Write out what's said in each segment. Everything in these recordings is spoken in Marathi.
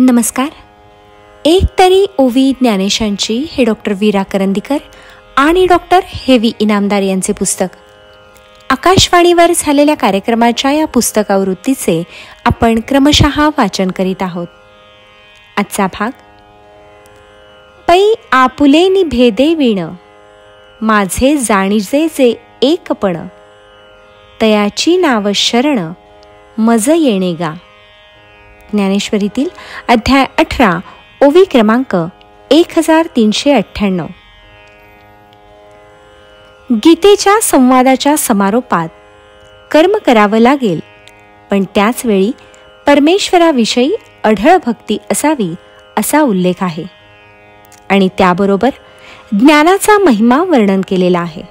नमस्कार. एक तरी ओवी ज्ञानेशांची हे डॉक्टर वीरा करंदीकर आणि डॉक्टर हेवी इनामदार यांचे पुस्तक. आकाशवाणीवर झालेल्या कार्यक्रमाच्या या पुस्तकावृत्तीचे आपण क्रमशः वाचन करीत आहोत. आजचा भाग. पै आपुले निभेदे विण, माझे जाणीजे जे एकपण, तयाची नाव शरण मज येणे गा. ज्ञानेश्वरीतील अध्याय 18, ओवी क्रमांक 1398. गीतेच्या संवादाच्या समारोपात कर्म करावं लागेल, पण त्याचवेळी परमेश्वराविषयी अढळ भक्ती असावी असा उल्लेख आहे आणि त्याबरोबर ज्ञानाचा महिमा वर्णन केलेला आहे.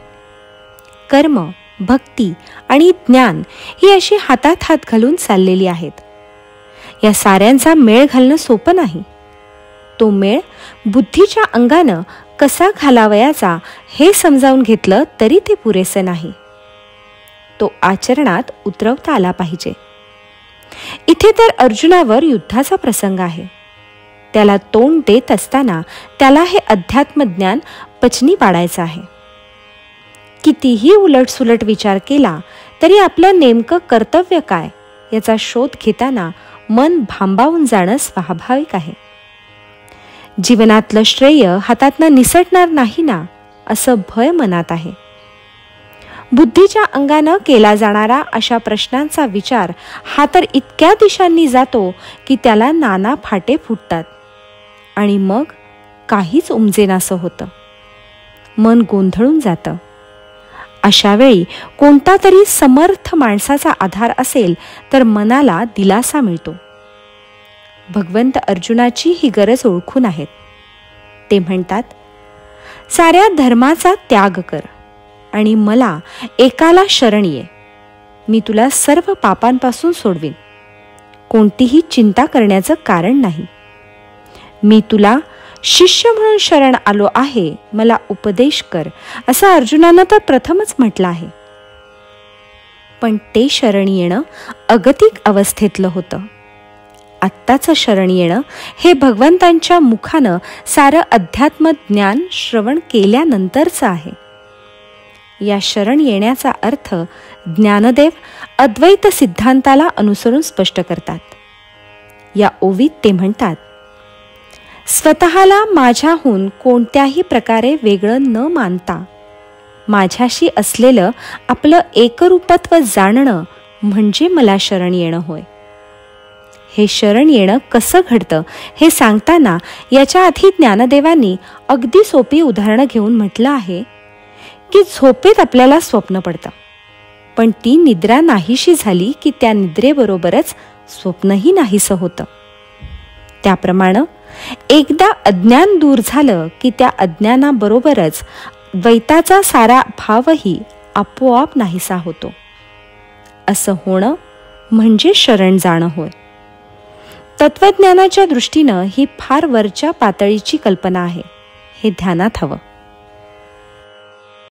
कर्म, भक्ती आणि ज्ञान ही अशी हातात हात घालून चाललेली आहेत. या साऱ्यांचा मेळ घालणं सोपं नाही. तो मेळ बुद्धीच्या अंगानं कसा घालावयाचा हे समजावून घेतलं तरी ते पुरेसे नाही. तो आचरणात उतरवता आला पाहिजे. इथे तर अर्जुनावर युद्धाचा प्रसंग आहे. त्याला तोंड देत असताना त्याला हे अध्यात्मज्ञान पचनी पाडायचं आहे. कितीही उलटसुलट विचार केला तरी आपलं नेमकं कर्तव्य काय याचा शोध घेताना मन भांबावून जाणं स्वाभाविक आहे. जीवनातलं श्रेय हातातनं निसटणार नाही ना असं भय मनात आहे. बुद्धीच्या अंगानं केला जाणारा अशा प्रश्नांचा विचार हा तर इतक्या दिशांनी जातो की त्याला नाना फाटे फुटतात आणि मग काहीच उमजेनासं होतं. मन गोंधळून जातं. अशा वेळी कोणता तरी समर्थ माणसाचा आधार असेल तर मनाला दिलासा मिळतो. भगवंत अर्जुनाची ही गरज ओळखून आहेत. ते म्हणतात, साऱ्या धर्माचा त्याग कर आणि मला एकाला शरण ये. मी तुला सर्व पापांपासून सोडवीन. कोणतीही चिंता करण्याचं कारण नाही. मी तुला शिष्य म्हणून शरण आलो आहे, मला उपदेश कर असं अर्जुनानं तर प्रथमच म्हटलं आहे. पण ते शरण येणं अगतिक अवस्थेतलं होतं. आत्ताचं शरण येणं हे भगवंतांच्या मुखानं सारं अध्यात्म ज्ञान श्रवण केल्यानंतरचं आहे. या शरण येण्याचा अर्थ ज्ञानदेव अद्वैत सिद्धांताला अनुसरून स्पष्ट करतात. या ओवीत ते म्हणतात, स्वतःला माझ्याहून कोणत्याही प्रकारे वेगळं न मानता माझ्याशी असलेलं आपलं एकरूपत्व जाणणं म्हणजे मला शरण येणं होय. हे शरण येणं कसं घडतं हे सांगताना याच्या आधी ज्ञानदेवांनी अगदी सोपी उदाहरणं घेऊन म्हटलं आहे की झोपेत आपल्याला स्वप्न पडतं, पण ती निद्रा नाहीशी झाली की त्या निद्रेबरोबरच स्वप्नही नाहीसं होतं. त्याप्रमाणे एकदा अज्ञान दूर झालं की त्या अज्ञानाबरोबरच द्वैताचा सारा भावही आपोआप नाहीसा होतो. असं होणं म्हणजे शरण जाणं होय. तत्वज्ञानाच्या दृष्टीनं ही फार वरच्या पातळीची कल्पना आहे, हे ध्यानात हवं.